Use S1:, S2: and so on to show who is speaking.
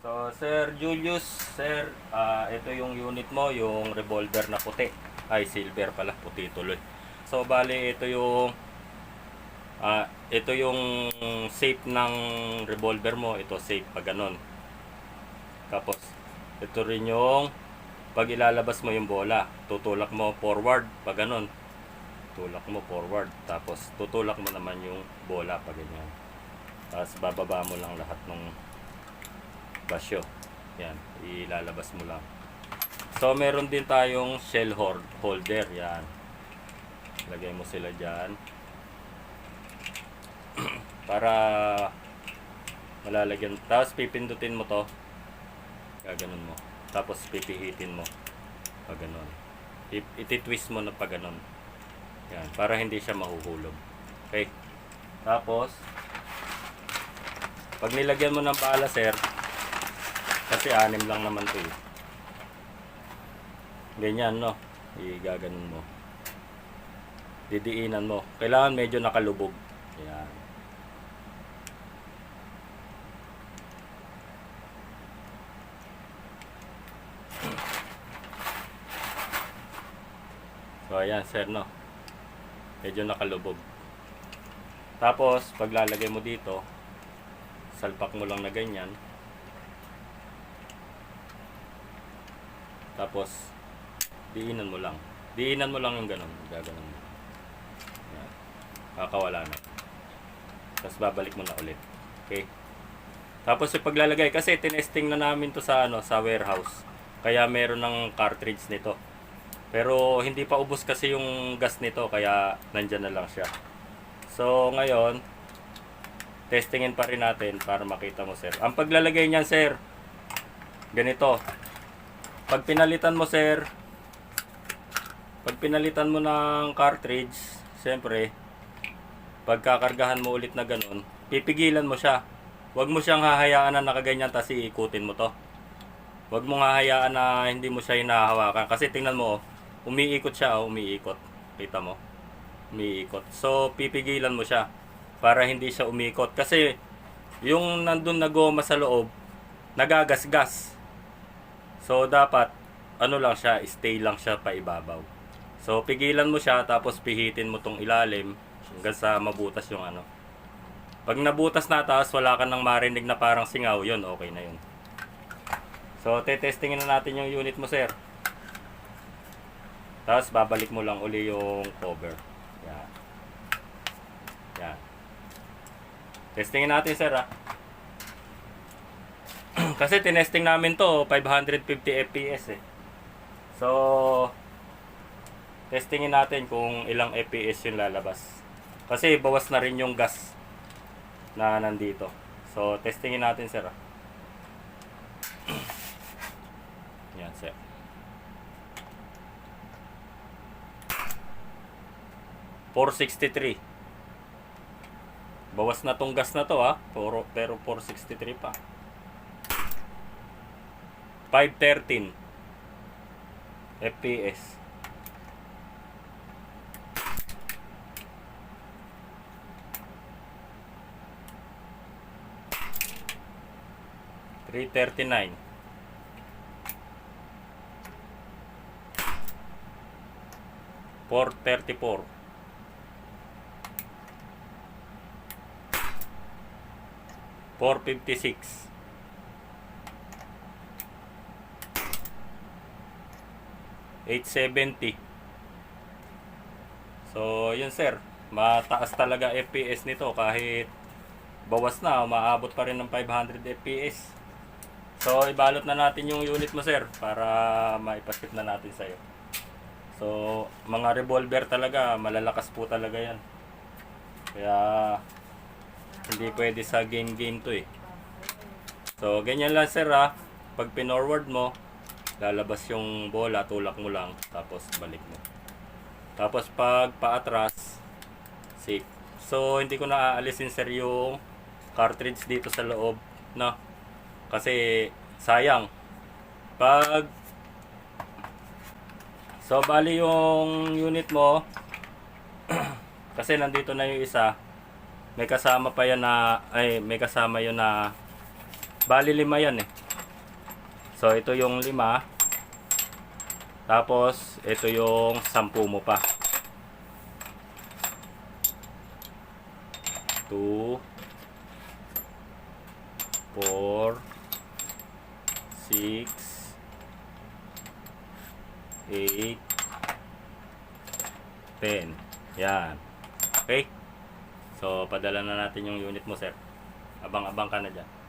S1: So, Sir Julius, Sir, ito yung unit mo, yung revolver na puti. Ay, silver pala, puti tuloy. So, bali, ito yung safe ng revolver mo. Ito, safe pag ganon. Tapos, ito rin yung pag ilalabas mo yung bola. Tutulak mo forward pag ganon. Tulak mo forward. Tapos, tutulak mo naman yung bola pag ganyan. Tapos, bababa mo lang lahat ng basyo. Yan, ilalabas mo lang. So, meron din tayong shell holder. Yan. Lagay mo sila dyan. Para malalagyan. Tapos, pipindutin mo to. Gaganon mo. Tapos, pipihitin mo. Pag ganon. Iti-twist mo na pag ganon. Yan. Para hindi siya mahuhulog. Okay. Tapos, pag nilagyan mo ng bala, sir, kasi 6 lang naman to eh. Ganyan, no? Igaganon mo. Didiinan mo. Kailangan medyo nakalubog. Yan. So, ayan, sir, no? Medyo nakalubog. Tapos, paglalagay mo dito, salpak mo lang na ganyan. Tapos, diinan mo lang. Diinan mo lang yung ganun. Gaganon mo. Yan. Kakawala na. Tapos, babalik mo na ulit. Okay. Tapos, yung paglalagay. Kasi, tinesting na namin to sa, sa warehouse. Kaya, meron ng cartridge nito. Pero, hindi pa ubos kasi yung gas nito. Kaya, nandyan na lang siya. So, ngayon, testingin pa rin natin para makita mo, sir. Ang paglalagay niyan, sir, ganito. Pag pinalitan mo, sir, pag pinalitan mo ng cartridge, siyempre, pagkakargahan mo ulit na ganun, pipigilan mo siya. Huwag mo siyang hahayaan na nakaganyan tapos iikutin mo to. Huwag mong hahayaan na hindi mo siya hinahawakan. Kasi tingnan mo, umiikot siya, umiikot. Kita mo? Umiikot. So, pipigilan mo siya para hindi siya umikot. Kasi, yung nandun na goma sa loob, nagagasgas. So, dapat, ano lang siya, stay lang siya pa ibabaw. So, pigilan mo siya, tapos pihitin mo tong ilalim hanggang sa mabutas yung ano. Pag nabutas na, tapos wala ka nang marinig na parang singaw, yun, okay na yun. So, tetestingin na natin yung unit mo, sir. Tapos, babalik mo lang uli yung cover. Yan. Yan. Testingin natin, sir, ha. Kasi tinesting namin to 550 fps eh. So, testingin natin kung ilang fps yung lalabas. Kasi bawas na rin yung gas na nandito. So, testingin natin, sir. Yan, sir. $463. Bawas na tong gas na to, ha. Pero 463 pa. 513 fps. $339. 434. 456. 870. So, yun, sir. Mataas talaga FPS nito kahit bawas na, umaabot pa rin ng 500 FPS. So, ibalot na natin yung unit mo, sir, para maipaship na natin sa'yo. So, mga revolver talaga, malalakas po talaga yan. Kaya, hindi pwede sa game to eh. So, ganyan lang, sir, ha. Pag pinorward mo, lalabas yung bola, tulak mo lang, tapos balik mo. Tapos pag paatras, safe. So, hindi ko na aalisin, sir, yung cartridge dito sa loob, no? Kasi, sayang. So, bali yung unit mo, kasi nandito na yung isa, may kasama pa yan na, may kasama yun na, bali 5 yan eh. So, ito yung 5. Tapos, ito yung 10 mo pa. 2, 4, 6, 8, 10. Yan. Okay? So, padala na natin yung unit mo, sir. Abang-abang ka na dyan.